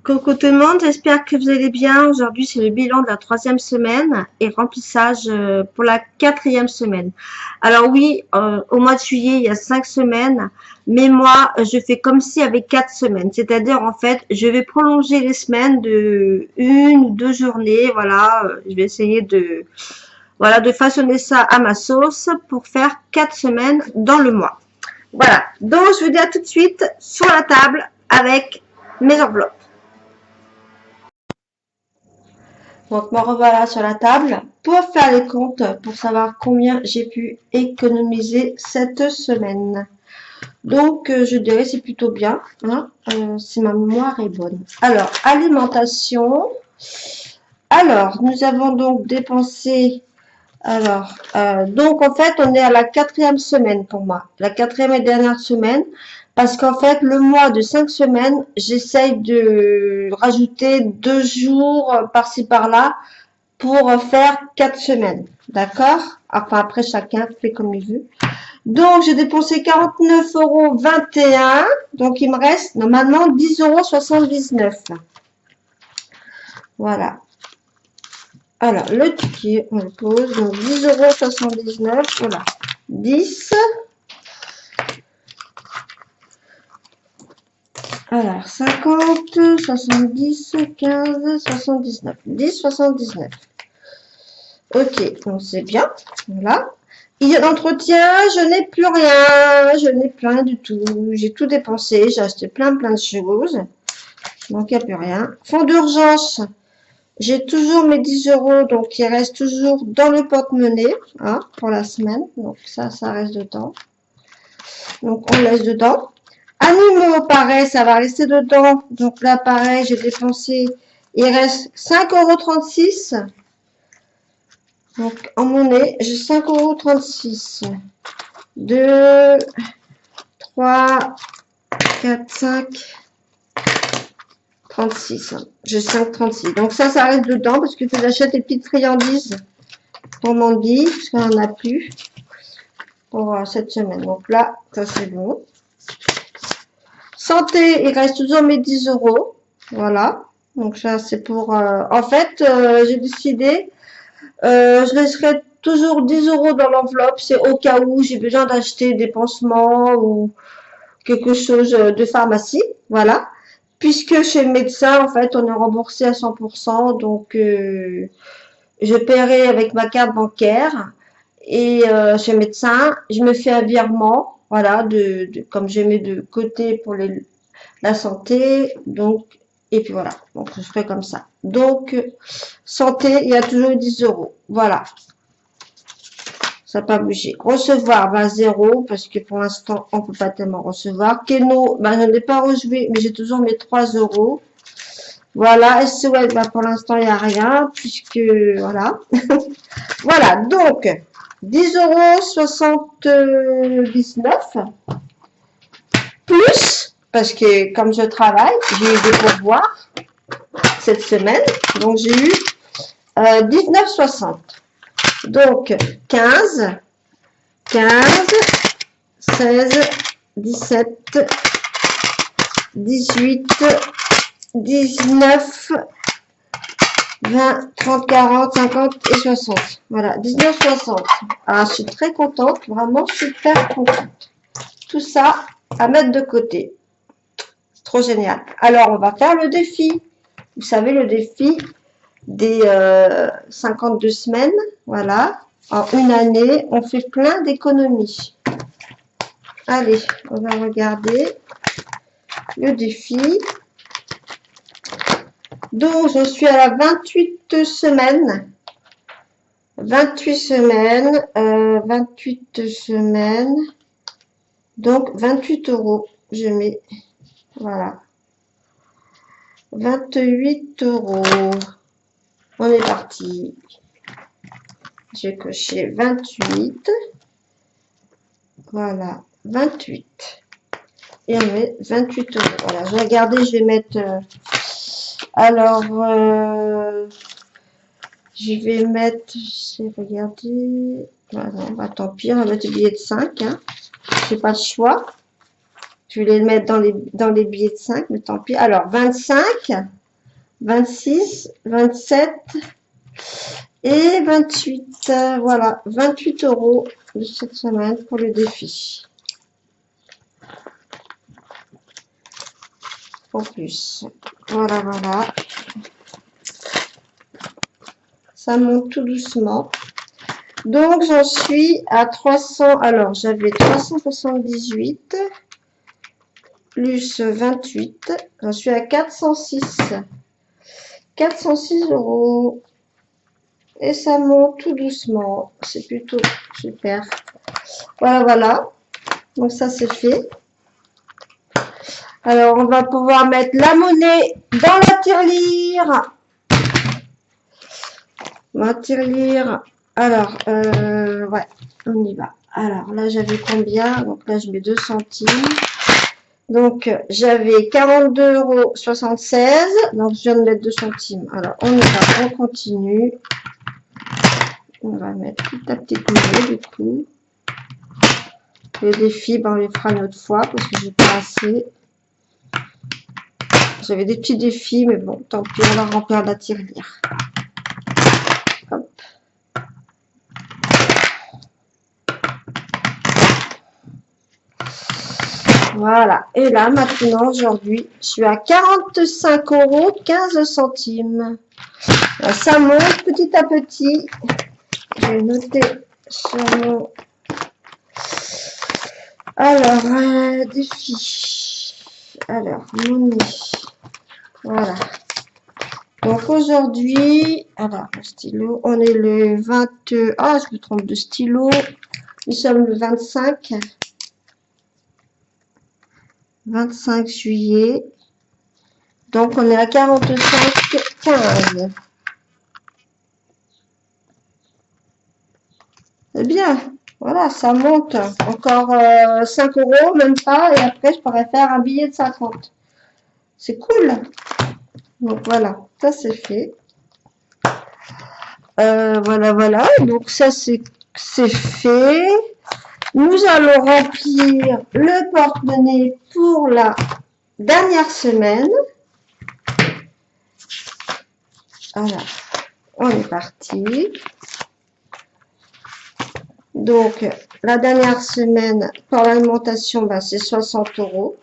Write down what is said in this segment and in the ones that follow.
Coucou tout le monde, j'espère que vous allez bien. Aujourd'hui, c'est le bilan de la 3e semaine et remplissage pour la 4e semaine. Alors oui, au mois de juillet, il y a 5 semaines, mais moi, je fais comme si avec 4 semaines. C'est-à-dire, en fait, je vais prolonger les semaines de 1 ou 2 journées. Voilà, je vais essayer voilà, de façonner ça à ma sauce pour faire 4 semaines dans le mois. Voilà, donc je vous dis à tout de suite sur la table avec mes enveloppes. Donc me revoilà sur la table pour faire les comptes, pour savoir combien j'ai pu économiser cette semaine. Donc je dirais c'est plutôt bien, hein, si ma mémoire est bonne. Alors, alimentation. Alors, nous avons donc dépensé. Alors, donc en fait, on est à la 4e semaine pour moi. La 4e et dernière semaine. Parce qu'en fait, le mois de 5 semaines, j'essaye de rajouter 2 jours par-ci par-là pour faire 4 semaines. D'accord? Enfin, après, chacun fait comme il veut. Donc, j'ai dépensé 49,21 €. Donc, il me reste normalement 10,79 €. Voilà. Alors, le ticket, on le pose. Donc, 10,79 €. Voilà. 10. Alors, 50, 70, 15, 79. 10, 79. Ok, donc c'est bien. Voilà. Il y a d'entretien, je n'ai plus rien. Je n'ai plus rien du tout. J'ai tout dépensé. J'ai acheté plein de choses. Donc, il n'y a plus rien. Fonds d'urgence. J'ai toujours mes 10 €. Donc, il reste toujours dans le porte-monnaie, hein, pour la semaine. Donc, ça reste dedans. Donc, on laisse dedans. Animaux, pareil, ça va rester dedans. Donc, là, pareil, j'ai dépensé. Il reste 5,36 €. Donc, en monnaie, j'ai 5,36 €. 2, 3, 4, 5, 36. J'ai 5,36. Donc, ça reste dedans parce que j'achète des petites friandises pour Mandy, parce qu'on n'en a plus pour cette semaine. Donc là, ça c'est bon. Santé, il reste toujours mes 10 €. Voilà. Donc, ça, c'est pour... en fait, j'ai décidé... je laisserai toujours 10 € dans l'enveloppe, c'est au cas où j'ai besoin d'acheter des pansements ou quelque chose de pharmacie, voilà. Puisque chez le médecin, en fait, on est remboursé à 100%, donc je paierai avec ma carte bancaire. Et chez le médecin, je me fais un virement, voilà, comme je mets de côté pour la santé, donc, et puis voilà, donc je ferai comme ça. Donc, santé, il y a toujours 10 €, voilà. Ça n'a pas bougé. Recevoir, bah, 0, parce que pour l'instant, on ne peut pas tellement recevoir. Keno, bah, je n'ai pas rejoué, mais j'ai toujours mes 3 €. Voilà. SOS, bah, pour l'instant, il n'y a rien, puisque, voilà. Voilà. Donc, 10,79 € plus, parce que comme je travaille, j'ai eu des pourboires cette semaine. Donc, j'ai eu 19,60 €. Donc, 15, 15, 16, 17, 18, 19, 20, 30, 40, 50 et 60. Voilà, 19,60. Alors, je suis très contente, vraiment super contente. Tout ça à mettre de côté. C'est trop génial. Alors, on va faire le défi. Vous savez, le défi des 52 semaines. Voilà. En une année, on fait plein d'économies. Allez, on va regarder le défi. Donc, je suis à la 28 semaines. 28 semaines. 28 semaines. Donc, 28 €. Je mets, voilà. 28 €. On est parti. J'ai coché 28. Voilà, 28. Et on met 28 €. Voilà, je vais regarder, je vais mettre... alors, je vais mettre... Je vais regarder... Voilà, bah, tant pis, on va mettre le billet de 5. Hein. J'ai pas le choix. Je voulais le mettre dans les billets de 5, mais tant pis. Alors, 25, 26, 27 et 28. Voilà, 28 € de cette semaine pour le défi. En plus. Voilà, voilà. Ça monte tout doucement. Donc, j'en suis à 300. Alors, j'avais 378 plus 28. J'en suis à 406. 406 €. Et ça monte tout doucement. C'est plutôt super. Voilà, voilà. Donc, ça, c'est fait. Alors, on va pouvoir mettre la monnaie dans la tirelire. Ma tirelire. Alors, ouais, on y va. Alors, là, j'avais combien? Donc, là, je mets 2 centimes. Donc, j'avais 42,76 €. Donc, je viens de mettre 2 centimes. Alors, on y va, on continue. On va mettre petit à petit du coup. Le défi, ben, on les fera une autre fois parce que j'ai pas assez. J'avais des petits défis, mais bon, tant pis, on va remplir la tirelire. Hop. Voilà. Et là, maintenant, aujourd'hui, je suis à 45,15 €. Ça monte petit à petit. Je vais noter sur mon... Alors, défi. Alors, monnaie. Voilà. Donc aujourd'hui, alors le stylo, on est le 20, ah je me trompe de stylo, nous sommes le 25 juillet, donc on est à 45,15. C'est bien, voilà, ça monte, encore 5 €, même pas, et après je pourrais faire un billet de 50. C'est cool. Donc voilà, ça c'est fait. Voilà, voilà. Donc ça c'est fait. Nous allons remplir le porte-monnaie pour la dernière semaine. Voilà, on est parti. Donc la dernière semaine pour l'alimentation, ben, c'est 60 €.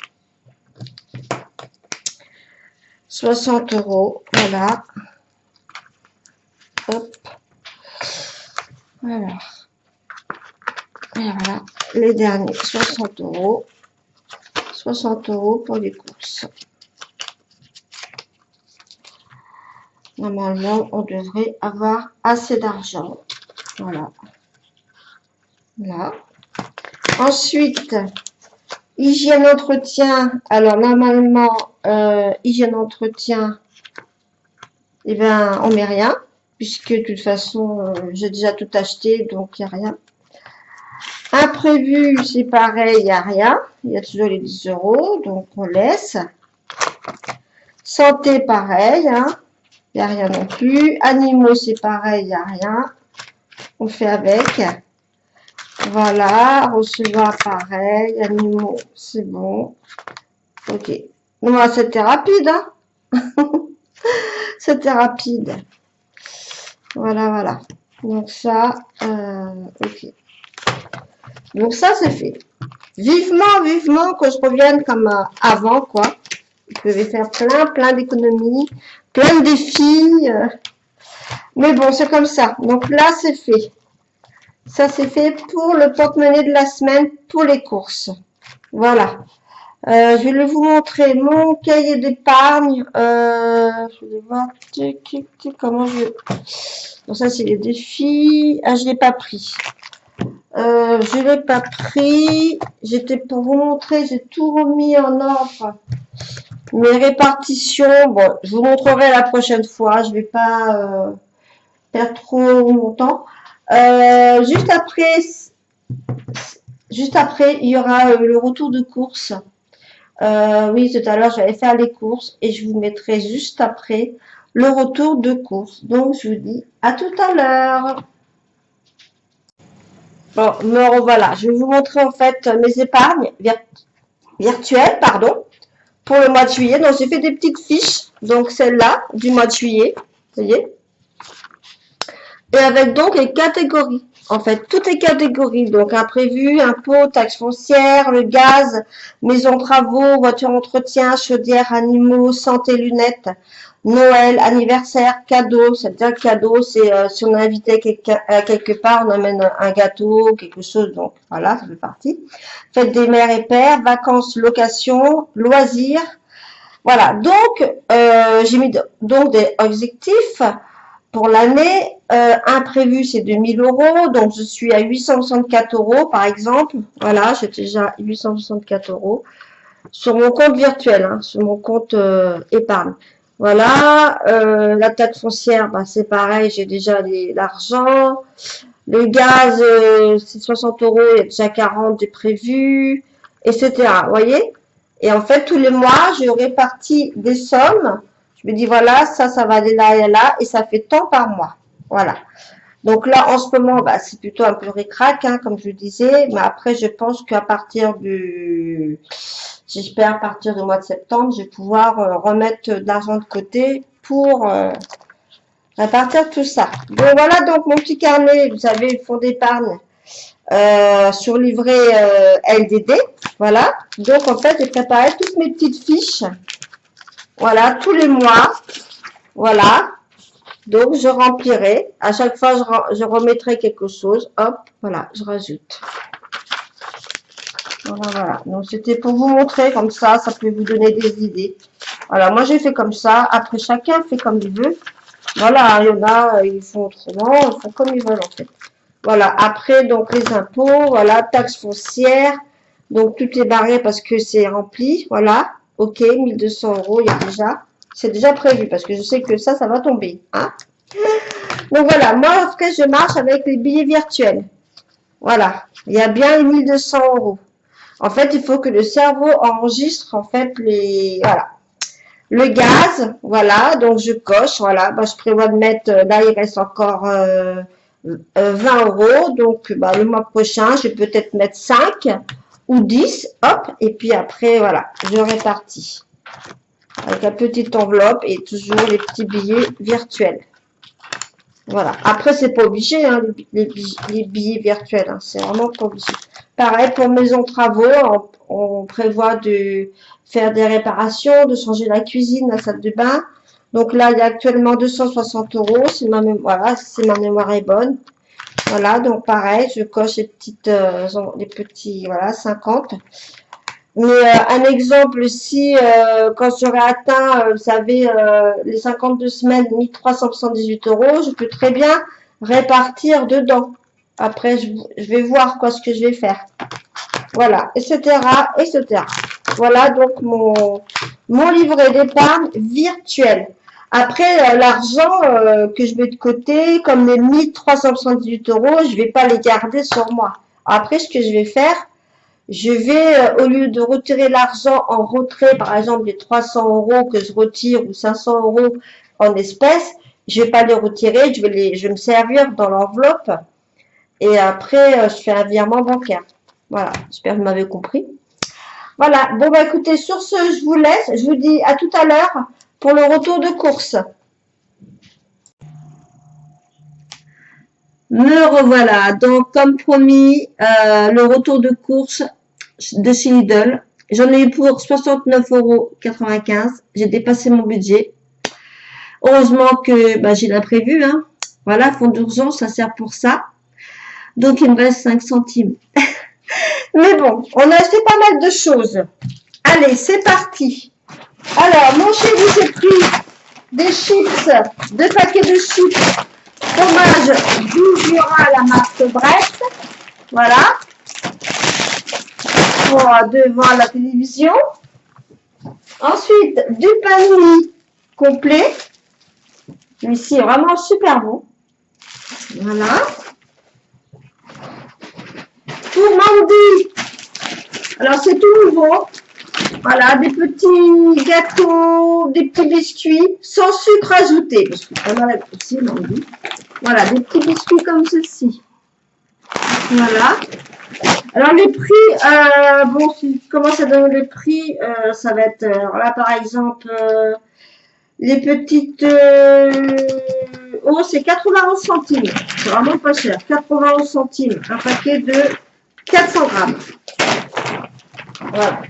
60 €, voilà. Hop. Voilà. Et voilà. Les derniers, 60 €. 60 € pour les courses. Normalement, on devrait avoir assez d'argent. Voilà. Là. Ensuite, hygiène entretien. Alors, normalement, hygiène entretien, eh ben, on met rien. Puisque, de toute façon, j'ai déjà tout acheté, donc il n'y a rien. Imprévu, c'est pareil, il n'y a rien. Il y a toujours les 10 €, donc on laisse. Santé, pareil, hein. Il n'y a rien non plus. Animaux, c'est pareil, il n'y a rien. On fait avec. Voilà. Recevoir, pareil. Animaux, c'est bon. Ok. Non, c'était rapide, hein. C'était rapide. Voilà, voilà. Donc ça, ok. Donc ça, c'est fait. Vivement, vivement que je revienne comme avant, quoi. Je vais faire plein d'économies, plein de défis. Mais bon, c'est comme ça. Donc là, c'est fait. Ça, c'est fait pour le porte-monnaie de la semaine, pour les courses. Voilà. Je vais vous montrer mon cahier d'épargne. Je vais voir comment je... Donc ça, c'est les défis. Ah, je l'ai pas pris. Je l'ai pas pris. J'étais pour vous montrer, j'ai tout remis en ordre. Mes répartitions, bon, je vous montrerai la prochaine fois. Je vais pas perdre trop mon temps. Juste après, il y aura le retour de course. Oui, tout à l'heure, j'allais faire les courses et je vous mettrai juste après le retour de course. Donc, je vous dis à tout à l'heure. Bon, me revoilà. Je vais vous montrer en fait mes épargnes. virtuelle, pardon, pour le mois de juillet. Donc, j'ai fait des petites fiches. Donc, celle-là, du mois de juillet. Vous voyez? Et avec donc les catégories. En fait, toutes les catégories. Donc, imprévu, impôts, taxes foncières, le gaz, maison travaux, voiture entretien, chaudière, animaux, santé, lunettes, Noël, anniversaire, cadeau. C'est-à-dire cadeau, c'est si on a invité quelqu'un quelque part, on amène un gâteau, quelque chose. Donc, voilà, ça fait partie. Fête des mères et pères, vacances, location, loisirs. Voilà. Donc, j'ai mis donc des objectifs. Pour l'année, imprévu, c'est 2000 euros. Donc, je suis à 864 euros, par exemple. Voilà, j'ai déjà 864 euros sur mon compte virtuel, hein, sur mon compte épargne. Voilà, la taxe foncière, bah, c'est pareil, j'ai déjà l'argent. Le gaz, c'est 60 euros, il y a déjà 40 de prévu, etc. Vous voyez? Et en fait, tous les mois, je répartis des sommes. Je me dis, voilà, ça va aller là et là, et ça fait tant par mois. Voilà. Donc là, en ce moment, bah, c'est plutôt un peu ric-rac, hein, comme je disais. Mais après, je pense qu'à partir j'espère à partir du mois de septembre, je vais pouvoir remettre de l'argent de côté pour répartir tout ça. Donc voilà donc mon petit carnet, vous savez, le fonds d'épargne sur livret LDD. Voilà. Donc en fait, j'ai préparé toutes mes petites fiches. Voilà, tous les mois. Voilà. Donc je remplirai. À chaque fois, je remettrai quelque chose. Hop, voilà, je rajoute. Voilà. Donc c'était pour vous montrer comme ça peut vous donner des idées. Voilà, moi j'ai fait comme ça. Après, chacun fait comme il veut. Voilà, il y en a, ils font autrement, ils font comme ils veulent en fait. Voilà, après, donc les impôts, voilà, taxes foncières. Donc tout est barré parce que c'est rempli. Voilà, ok, 1200 euros, il y a déjà. C'est déjà prévu parce que je sais que ça va tomber. Hein. Donc voilà, moi après je marche avec les billets virtuels. Voilà, il y a bien les 1200 euros. En fait, il faut que le cerveau enregistre en fait voilà. Le gaz, voilà, donc je coche, voilà, bah, je prévois de mettre, là il reste encore 20 euros, donc bah, le mois prochain, je vais peut-être mettre 5 ou 10, hop, et puis après, voilà, je répartis avec la petite enveloppe et toujours les petits billets virtuels. Voilà, après c'est pas obligé, hein, les billets virtuels, hein, c'est vraiment pas obligé. Pareil, pour maison travaux, on prévoit de faire des réparations, de changer la cuisine, la salle de bain. Donc là, il y a actuellement 260 euros, si ma mémoire est bonne. Voilà, donc pareil, je coche les petits, voilà, 50. Mais un exemple, si quand j'aurai atteint, vous savez, les 52 semaines, 1378 euros, je peux très bien répartir dedans. Après, je vais voir quoi ce que je vais faire. Voilà, etc., etc. Voilà donc mon livret d'épargne virtuel. Après, l'argent que je mets de côté, comme les 1378 euros, je vais pas les garder sur moi. Après, ce que je vais faire, je vais, au lieu de retirer l'argent en retrait, par exemple les 300 euros que je retire ou 500 euros en espèces, je vais pas les retirer, je vais me servir dans l'enveloppe et après, je fais un virement bancaire. Voilà, j'espère que vous m'avez compris. Voilà, bon bah écoutez, sur ce, je vous laisse. Je vous dis à tout à l'heure pour le retour de course. Me revoilà, donc comme promis, le retour de course de chez Lidl. J'en ai eu pour 69,95 €. J'ai dépassé mon budget. Heureusement que bah, j'ai l'imprévu. Hein. Voilà, fonds d'urgence, ça sert pour ça. Donc il me reste 5 centimes. Mais bon, on a acheté pas mal de choses. Allez, c'est parti. Alors, mon chéri, j'ai pris des chips, 2 paquets de chips, fromage Jura à la marque Brest. Voilà. Pour devant la télévision. Ensuite, du pain de mie complet. Celui-ci est vraiment super bon. Voilà. Pour Mandy, alors c'est tout nouveau. Voilà, des petits gâteaux, des petits biscuits sans sucre ajouté. Parce que pas mal aussi, Mandy. Voilà, des petits biscuits comme ceci. Voilà. Alors les prix, bon, si je commence à donner les prix, ça va être, là par exemple, les petites, oh c'est 91 centimes, c'est vraiment pas cher, 91 centimes, un paquet de 400 grammes. Voilà.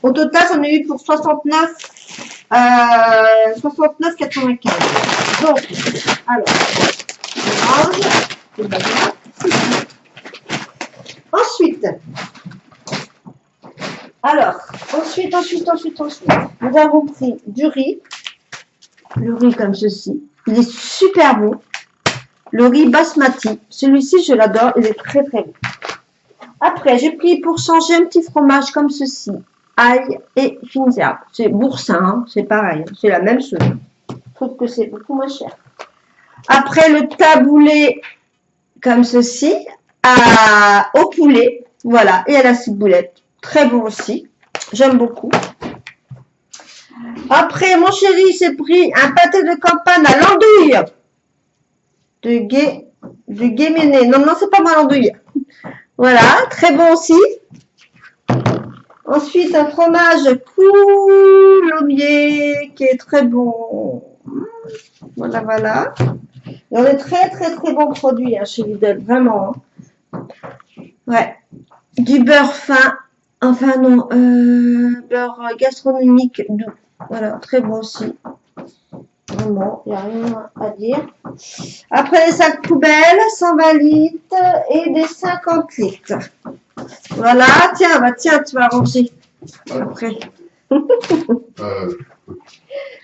Au total, j'en ai eu pour 69, 69,95. Donc, alors, je range, c'est pas grave. Ensuite, nous avons pris du riz, le riz comme ceci. Il est super bon. Le riz basmati, celui-ci je l'adore, il est très très bon. Après, j'ai pris pour changer un petit fromage comme ceci, ail et finza. C'est boursin, hein, c'est pareil, c'est la même chose. Je trouve que c'est beaucoup moins cher. Après, le taboulé comme ceci, au poulet, voilà, et à la ciboulette. Très bon aussi, j'aime beaucoup. Après, mon chéri s'est pris un pâté de campagne à l'andouille de Guéméné. Non, c'est pas mal l'andouille. Voilà, très bon aussi. Ensuite, un fromage coulommiers qui est très bon. Voilà. Il y a des très bons produits hein, chez Lidl, vraiment. Hein. Ouais. Du beurre fin, enfin non, beurre gastronomique doux. Voilà, très bon aussi. Vraiment, il n'y a rien à dire. Après les sacs poubelles, 120 litres et des 50 litres. Voilà, tiens, tu vas ranger après.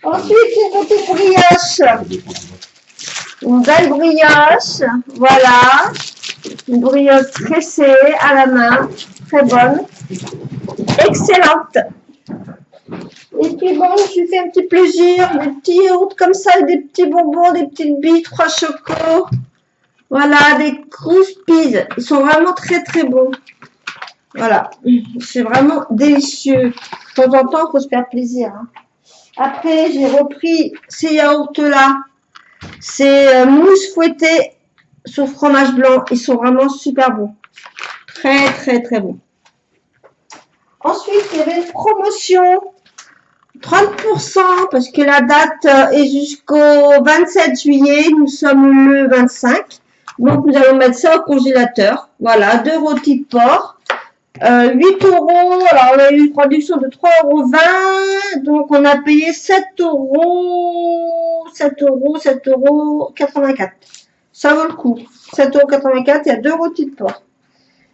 Ensuite, une petite brioche. Une belle brioche, voilà. Une brioche tressée à la main, très bonne. Excellente. Et puis bon, je lui fais un petit plaisir, des petits yaourts comme ça, des petits bonbons, des petites billes, 3 chocos. Voilà, des Kruspies. Ils sont vraiment très bons. Voilà, c'est vraiment délicieux. De temps en temps, il faut se faire plaisir. Hein. Après, j'ai repris ces yaourts-là. C'est mousse fouettée sur fromage blanc. Ils sont vraiment super bons. Très bons. Ensuite, il y avait une promotion. 30% parce que la date est jusqu'au 27 juillet. Nous sommes le 25. Donc, nous allons mettre ça au congélateur. Voilà, 2 rôtis de porc. 8 euros. Alors, on a eu une production de 3,20 €. Donc, on a payé 7,84 €. Ça vaut le coup. 7,84 €, il y a 2 rôtis de porc.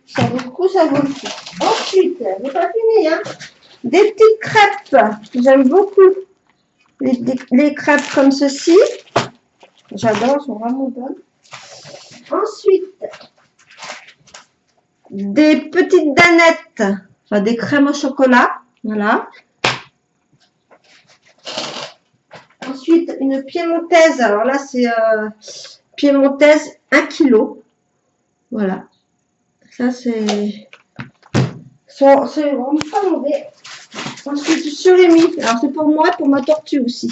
Ça vaut le coup. Ensuite, j'ai pas fini, hein. Des petites crêpes. J'aime beaucoup les crêpes comme ceci. J'adore, elles sont vraiment bonnes. Ensuite, des petites danettes, enfin des crèmes au chocolat, voilà. Ensuite, une piémontaise, alors là c'est piémontaise 1 kg, voilà. Ça c'est vraiment pas mauvais. Ensuite, du surimi, alors c'est pour moi, pour ma tortue aussi.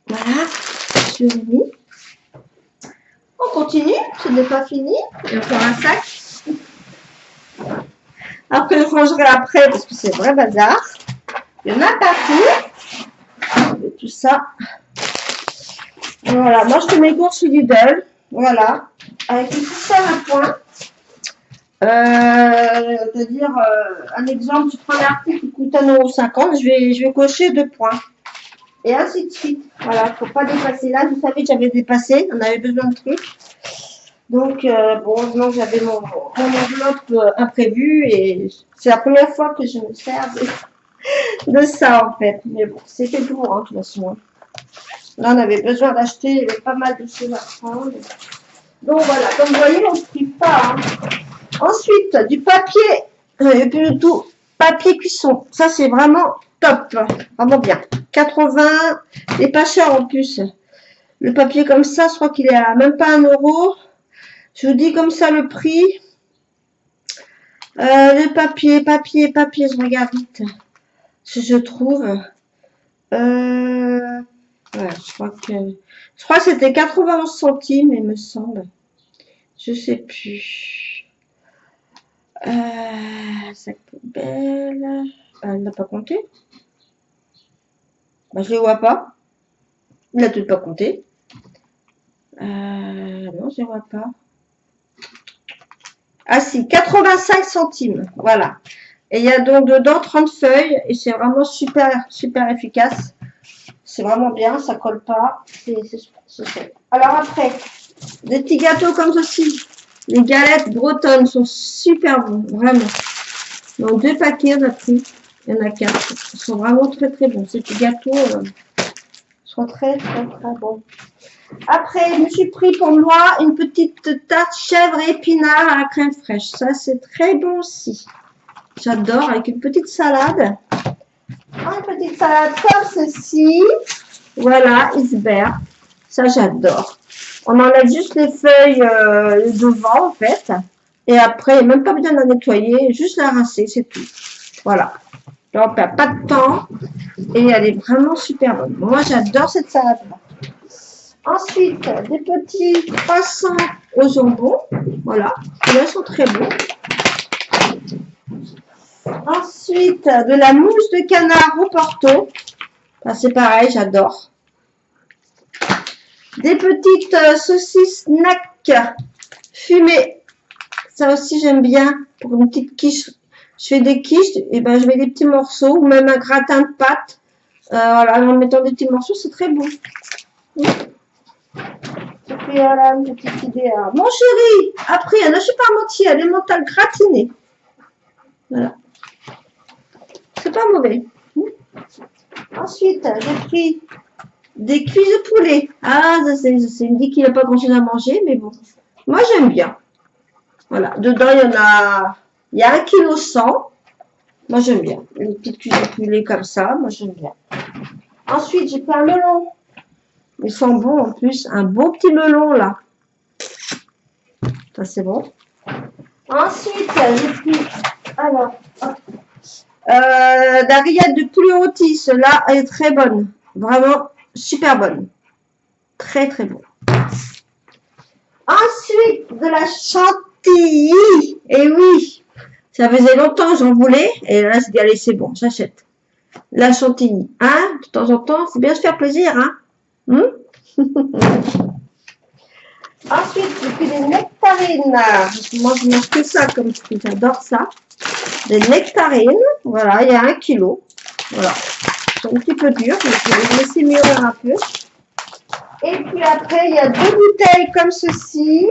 Voilà, surimi. On continue, ce n'est pas fini, il y a encore un sac. Après, je rangerai après parce que c'est vrai bazar. Il y en a partout. Et tout ça. Voilà, moi je fais mes courses chez Lidl. Voilà. Avec une petite à point. C'est-à-dire, un exemple, tu prends un article qui coûte 1,50 €, je vais cocher 2 points. Et ainsi de suite. Voilà, il ne faut pas dépasser. Là, vous savez que j'avais dépassé. On avait besoin de trucs. Donc, bon, j'avais mon enveloppe imprévue et c'est la première fois que je me sers de ça en fait. Mais bon, c'était pour, hein, de toute façon. Là, on avait besoin d'acheter, il y avait pas mal de choses à prendre. Donc voilà, comme vous voyez, on ne se prive pas. Hein. Ensuite, du papier, et puis le tout, papier cuisson. Ça, c'est vraiment top, vraiment bien. 80, et pas cher en plus. Le papier comme ça, je crois qu'il est à même pas 1 €. Je vous dis comme ça le prix. Le papier, je regarde vite. Si je trouve. Ouais, je crois que c'était 91 centimes, il me semble. Je sais plus. Sac poubelle. Elle n'a pas compté. Bah, je les vois pas. Il n'a peut-être pas compté. Non, je les vois pas. Ah si, 85 centimes. Voilà. Et il y a donc dedans 30 feuilles. Et c'est vraiment super, super efficace. C'est vraiment bien, ça colle pas. C'est alors après, des petits gâteaux comme ceci. Les galettes bretonnes sont super bons, vraiment. Donc 2 paquets, on a pris. Il y en a 4. Ils sont vraiment très très bons. Ces petits gâteaux sont très très très bons. Après, je me suis pris pour moi une petite tarte chèvre et épinards à la crème fraîche. Ça, c'est très bon aussi. J'adore, avec une petite salade. Une petite salade comme ceci. Voilà, iceberg. Ça, j'adore. On enlève juste les feuilles devant, en fait. Et après, même pas besoin de la nettoyer, juste la rincer, c'est tout. Voilà. Donc, on perd pas de temps. Et elle est vraiment super bonne. Moi, j'adore cette salade-là. Ensuite, des petits croissants au jambon. Voilà. Ceux-là sont très bons. Ensuite, de la mousse de canard au Porto. Ça, c'est pareil, j'adore. Des petites saucisses snack fumées. Ça aussi, j'aime bien. Pour une petite quiche, je fais des quiches, et ben, je mets des petits morceaux, ou même un gratin de pâte. Voilà, en mettant des petits morceaux, c'est très bon. Et puis voilà, une petite idée. Mon chéri, après, il y en a, je suis pas menti, il y a des mentales gratinées. Voilà. C'est pas mauvais. Ensuite, j'ai pris des cuisses de poulet. Ah, je sais. Il me dit qu'il n'a pas grand chose à manger, mais bon. Moi, j'aime bien. Voilà. Dedans, il y a 1,1 kg. Moi, j'aime bien. Les petites cuisses de poulet comme ça, moi, j'aime bien. Ensuite, j'ai pris un melon. Ils sont bons en plus. Un beau petit melon, là. Ça, c'est bon. Ensuite, j'ai pris... Alors, la rillette de poulet rôti. Celle-là, elle est très bonne. Vraiment super bonne. Très, très bon. Ensuite, de la chantilly. Et oui, ça faisait longtemps que j'en voulais. Et là, je dis, allez, c'est bon, j'achète. La chantilly. Hein, de temps en temps, il faut bien se faire plaisir. Hein. Ensuite, j'ai pris des nectarines. Moi, je mange que ça comme fruit. J'adore ça. Des nectarines. Voilà, il y a 1 kg. Voilà. C'est un petit peu dur, donc je vais les laisser mûrir un peu. Et puis après, il y a 2 bouteilles comme ceci.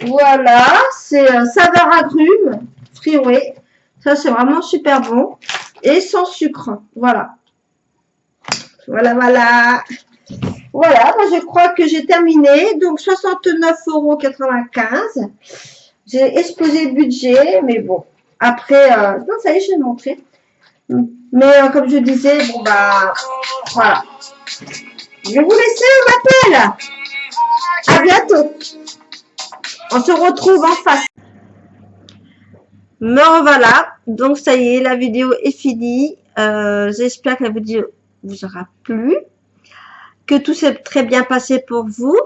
Voilà, c'est saveur agrumes, Freeway. Ça, c'est vraiment super bon. Et sans sucre. Voilà. Voilà, voilà. Voilà, moi, je crois que j'ai terminé. Donc, 69,95 €. J'ai explosé le budget, mais bon. Après, non, ça y est, je vais le montrer. Mais comme je disais, bon, bah, voilà. Je vais vous laisser, on m'appelle. À bientôt. On se retrouve en face. Me revoilà. Donc, ça y est, la vidéo est finie. J'espère que la vidéo vous aura plu. Que tout s'est très bien passé pour vous.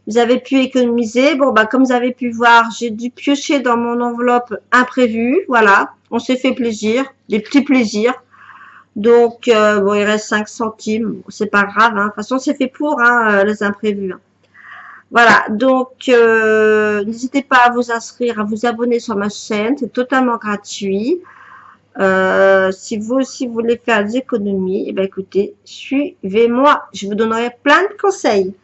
Vous avez pu économiser. Bon, bah, comme vous avez pu voir, j'ai dû piocher dans mon enveloppe imprévu. Voilà. On s'est fait plaisir. Des petits plaisirs. Donc, bon, il reste 5 centimes. C'est pas grave. Hein. De toute façon, c'est fait pour les imprévus. Hein. Voilà. Donc, n'hésitez pas à vous inscrire, à vous abonner sur ma chaîne. C'est totalement gratuit. Si vous aussi voulez faire des économies, eh ben, écoutez, suivez-moi. Je vous donnerai plein de conseils.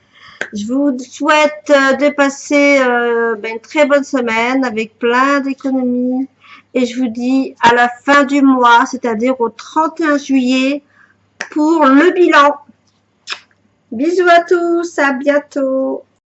Je vous souhaite de passer une très bonne semaine avec plein d'économies. Et je vous dis à la fin du mois, c'est-à-dire au 31 juillet, pour le bilan. Bisous à tous, à bientôt.